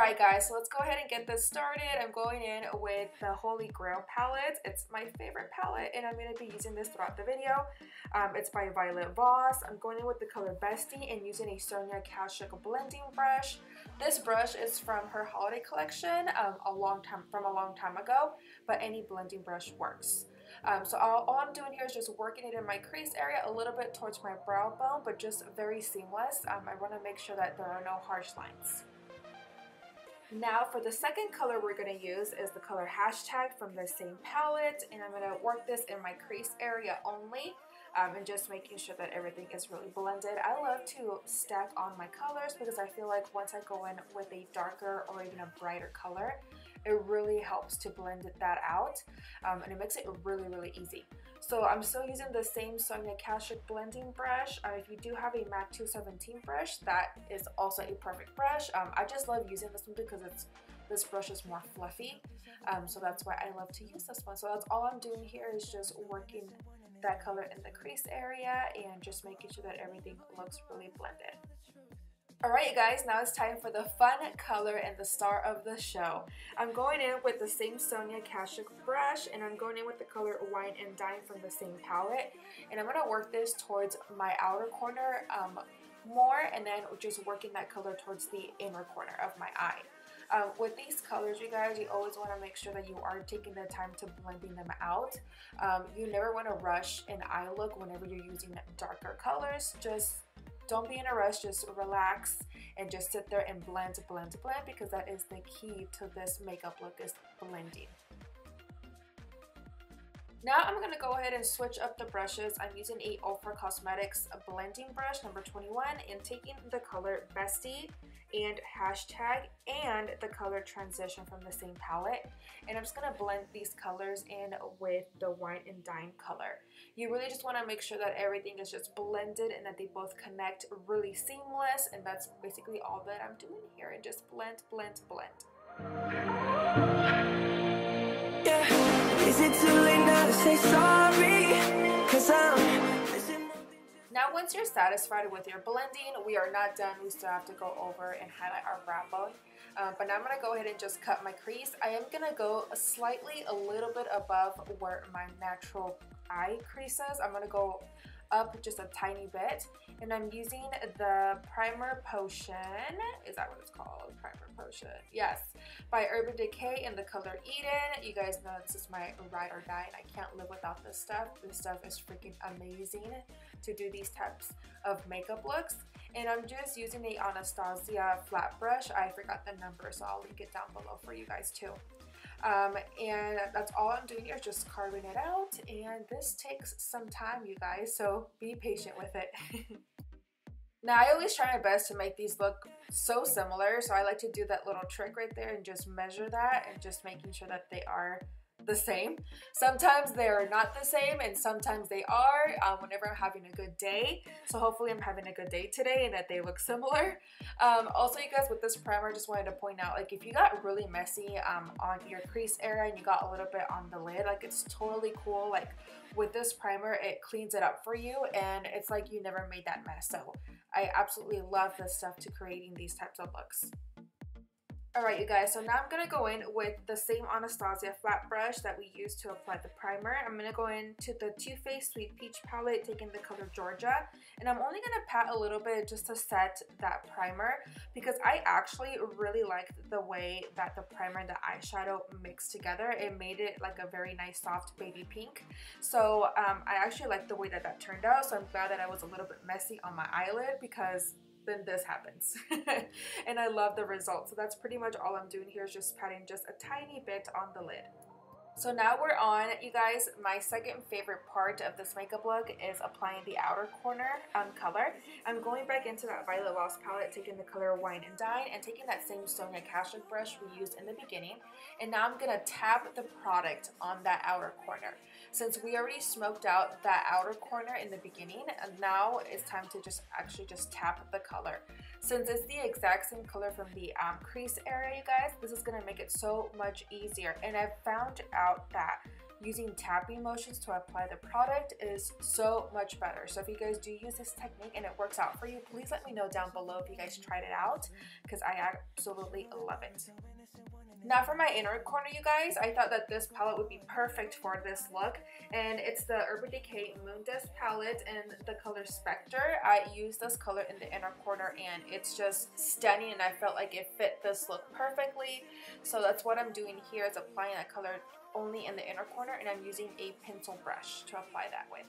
Alright guys, so let's go ahead and get this started. I'm going in with the Holy Grail palette. It's my favorite palette and I'm going to be using this throughout the video. It's by Violet Voss. I'm going in with the color Bestie and using a Sonia Kashuk blending brush. This brush is from her holiday collection a long time ago, but any blending brush works. So all I'm doing here is just working it in my crease area a little bit towards my brow bone, but just very seamless. I want to make sure that there are no harsh lines. Now for the second color we're going to use is the color Hashtag from the same palette, and I'm going to work this in my crease area only, and just making sure that everything is really blended. I love to stack on my colors because I feel like once I go in with a darker or even a brighter color, it really helps to blend that out, and it makes it really easy. So I'm still using the same Sonia Kashuk blending brush. If you do have a MAC 217 brush, that is also a perfect brush. I just love using this one because this brush is more fluffy, so that's why I love to use this one. So that's all I'm doing here is just working that color in the crease area and just making sure that everything looks really blended. Alright you guys, now it's time for the fun color and the star of the show. I'm going in with the same Sonia Kashuk brush and I'm going in with the color Wine and Dine from the same palette. And I'm going to work this towards my outer corner more, and then just working that color towards the inner corner of my eye. With these colors, you guys, you always want to make sure that you are taking the time to blending them out. You never want to rush an eye look whenever you're using darker colors. Just don't be in a rush, just relax and just sit there and blend, because that is the key to this makeup look, is blending. Now I'm going to go ahead and switch up the brushes. I'm using a Ofra Cosmetics blending brush number 21 and taking the color Bestie and Hashtag and the color Transition from the same palette, and I'm just going to blend these colors in with the Wine and Dine color. You really just want to make sure that everything is just blended and that they both connect really seamless, and that's basically all that I'm doing here, and just blend. Yeah. Is it too late now to say sorry? 'Cause now once you're satisfied with your blending, we are not done. We still have to go over and highlight our brow bone. But now I'm going to go ahead and just cut my crease. I am going to go a little bit above where my natural eye crease is. I'm going to go up just a tiny bit, and I'm using the Primer Potion. Is that what it's called? Primer Potion. Yes, by Urban Decay in the color Eden. You guys know this is my ride or die, and I can't live without this stuff. This stuff is freaking amazing to do these types of makeup looks. And I'm just using the Anastasia flat brush. I forgot the number, so I'll link it down below for you guys too. And that's all I'm doing here, just carving it out, and this takes some time, you guys, so be patient with it. Now I always try my best to make these look so similar, so I like to do that little trick right there and just measure that and just making sure that they are the same. Sometimes they're not the same and sometimes they are, whenever I'm having a good day. So hopefully I'm having a good day today and that they look similar. Also, you guys, with this primer, I just wanted to point out, like, if you got really messy on your crease area and you got a little bit on the lid, like, it's totally cool. Like, with this primer, it cleans it up for you and it's like you never made that mess. So I absolutely love this stuff to creating these types of looks. Alright you guys, so now I'm going to go in with the same Anastasia flat brush that we used to apply the primer. I'm going to go into the Toofaced Sweet Peach palette, taking the color Georgia, and I'm only going to pat a little bit just to set that primer, because I actually really liked the way that the primer and the eyeshadow mixed together. It made it like a very nice soft baby pink. So I actually like the way that that turned out, so I'm glad that I was a little bit messy on my eyelid, because then this happens. And I love the result. So that's pretty much all I'm doing here, is just patting just a tiny bit on the lid. So now we're on, you guys, my second favorite part of this makeup look is applying the outer corner color. I'm going back into that Violet Voss palette, taking the color Wine and Dine, and taking that same Sonia Kashuk brush we used in the beginning. And now I'm going to tap the product on that outer corner. Since we already smoked out that outer corner in the beginning, and now it's time to just tap the color. Since it's the exact same color from the crease area, you guys, this is going to make it so much easier. And I've found out that using tapping motions to apply the product is so much better. So if you guys do use this technique and it works out for you, please let me know down below if you guys tried it out, because I absolutely love it. Now for my inner corner, you guys, I thought that this palette would be perfect for this look, and it's the Urban Decay Moondust palette in the color Spectre. I used this color in the inner corner and it's just stunning, and I felt like it fit this look perfectly. So that's what I'm doing here, is applying that color only in the inner corner, and I'm using a pencil brush to apply that with.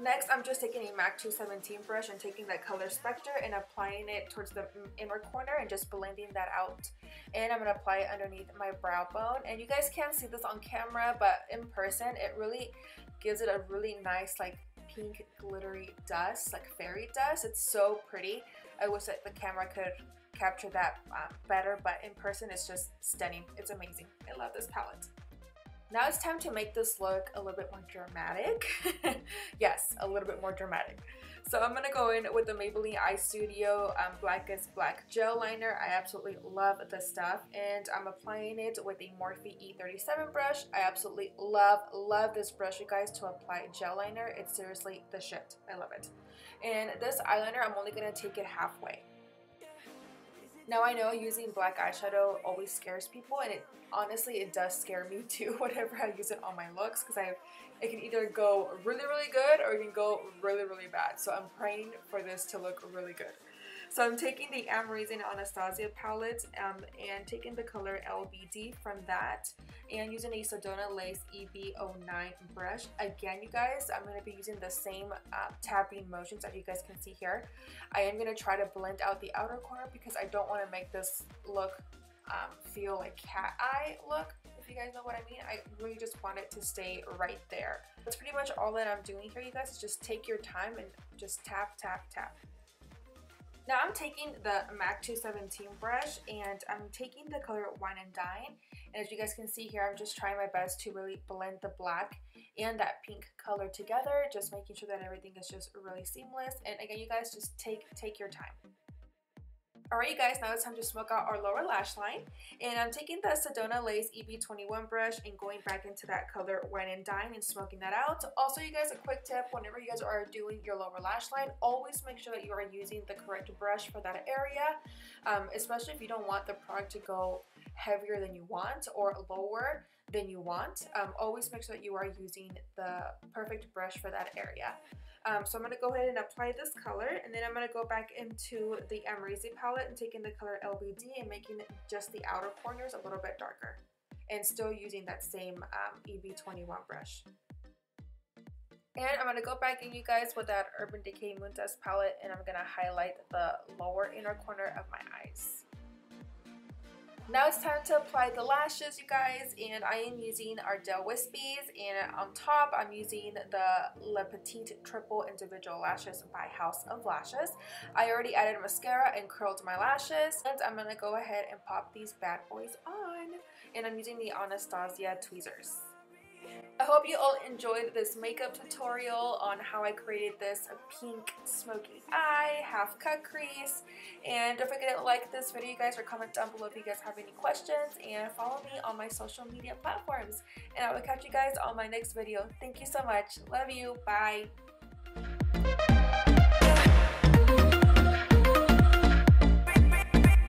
Next, I'm just taking a MAC 217 brush and taking that color Spectre and applying it towards the inner corner and just blending that out. And I'm going to apply it underneath my brow bone. And you guys can't see this on camera, but in person, it really gives it a really nice, like, pink glittery dust, like fairy dust. It's so pretty. I wish that the camera could capture that better, but in person, it's just stunning. It's amazing. I love this palette. Now it's time to make this look a little bit more dramatic. Yes, a little bit more dramatic. So I'm going to go in with the Maybelline Eye Studio Blackest Black Gel Liner. I absolutely love this stuff, and I'm applying it with a Morphe E37 brush. I absolutely love this brush, you guys, to apply gel liner. It's seriously the shit. I love it. And this eyeliner, I'm only going to take it halfway. Now I know using black eyeshadow always scares people, and honestly it does scare me too whenever I use it on my looks, because it can either go really good or it can go really bad. So I'm praying for this to look really good. So I'm taking the Amrezy Anastasia palette and taking the color LBD from that, and using a Sedona Lace EB09 brush. Again, you guys, I'm going to be using the same tapping motions that you guys can see here. I am going to try to blend out the outer corner because I don't want to make this look feel like cat eye look, if you guys know what I mean. I really just want it to stay right there. That's pretty much all that I'm doing here, you guys, is just take your time and just tap. Now I'm taking the MAC 217 brush and I'm taking the color Wine and Dine, and as you guys can see here, I'm just trying my best to really blend the black and that pink color together, just making sure that everything is just really seamless. And again, you guys, just take your time. Alright, you guys, now it's time to smoke out our lower lash line, and I'm taking the Sedona Lace EB21 brush and going back into that color Wine and Dine and smoking that out. Also, you guys, a quick tip: whenever you guys are doing your lower lash line, always make sure that you are using the correct brush for that area, especially if you don't want the product to go heavier than you want or lower than you want. Always make sure that you are using the perfect brush for that area. So I'm going to go ahead and apply this color, and then I'm going to go back into the Amrezy palette and taking the color LBD and making just the outer corners a little bit darker, and still using that same EB21 brush. And I'm going to go back in, you guys, with that Urban Decay Moondust palette, and I'm going to highlight the lower inner corner of my eyes. Now it's time to apply the lashes, you guys, and I am using Ardell Wispies, and on top I'm using the Le Petite Triple Individual Lashes by House of Lashes. I already added mascara and curled my lashes, and I'm going to go ahead and pop these bad boys on, and I'm using the Anastasia tweezers. I hope you all enjoyed this makeup tutorial on how I created this pink smoky eye, half cut crease. And don't forget to like this video, you guys, or comment down below if you guys have any questions, and follow me on my social media platforms. And I will catch you guys on my next video. Thank you so much. Love you. Bye.